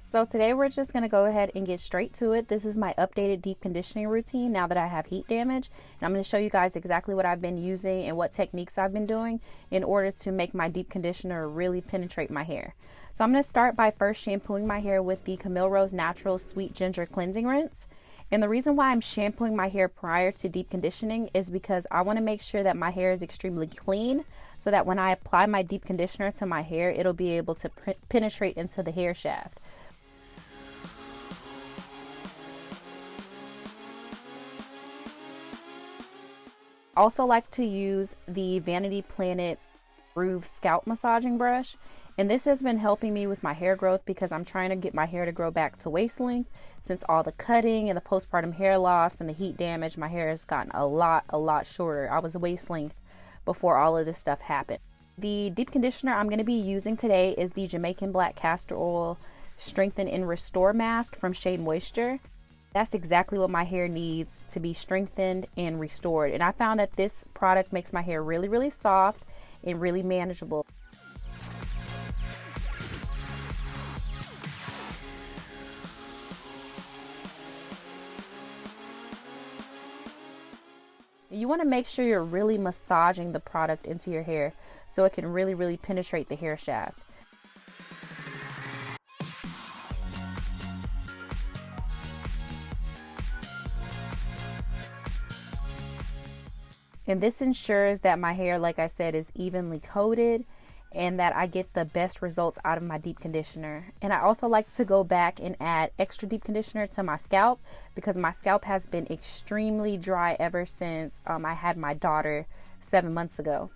So today we're just going to go ahead and get straight to it. This is my updated deep conditioning routine now that I have heat damage. And I'm going to show you guys exactly what I've been using and what techniques I've been doing in order to make my deep conditioner really penetrate my hair. So I'm going to start by first shampooing my hair with the Camille Rose Natural Sweet Ginger Cleansing Rinse. And the reason why I'm shampooing my hair prior to deep conditioning is because I want to make sure that my hair is extremely clean so that when I apply my deep conditioner to my hair, it'll be able to penetrate into the hair shaft. I also like to use the Vanity Planet Groove Scalp Massaging Brush, and this has been helping me with my hair growth because I'm trying to get my hair to grow back to waist length. Since all the cutting and the postpartum hair loss and the heat damage, my hair has gotten a lot shorter. I was waist length before all of this stuff happened. The deep conditioner I'm going to be using today is the Jamaican Black Castor Oil Strengthen and Restore Mask from Shea Moisture. That's exactly what my hair needs to be strengthened and restored. And I found that this product makes my hair really soft and really manageable. You want to make sure you're really massaging the product into your hair so it can really penetrate the hair shaft. And this ensures that my hair, like I said, is evenly coated and that I get the best results out of my deep conditioner. And I also like to go back and add extra deep conditioner to my scalp because my scalp has been extremely dry ever since I had my daughter 7 months ago.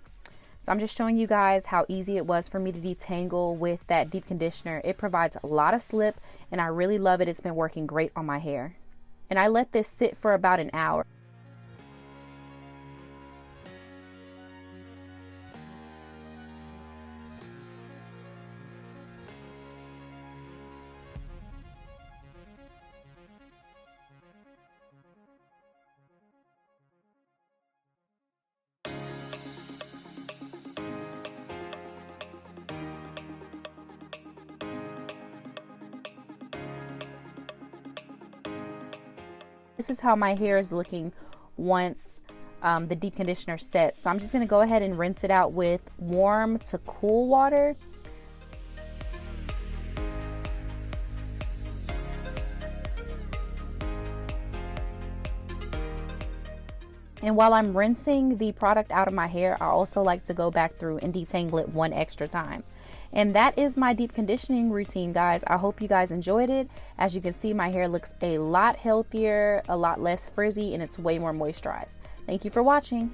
So I'm just showing you guys how easy it was for me to detangle with that deep conditioner. It provides a lot of slip and I really love it. It's been working great on my hair. And I let this sit for about an hour. This is how my hair is looking once the deep conditioner sets. So I'm just going to go ahead and rinse it out with warm to cool water. And while I'm rinsing the product out of my hair, I also like to go back through and detangle it one extra time. And that is my deep conditioning routine, guys. I hope you guys enjoyed it. As you can see, my hair looks a lot healthier, a lot less frizzy, and it's way more moisturized. Thank you for watching.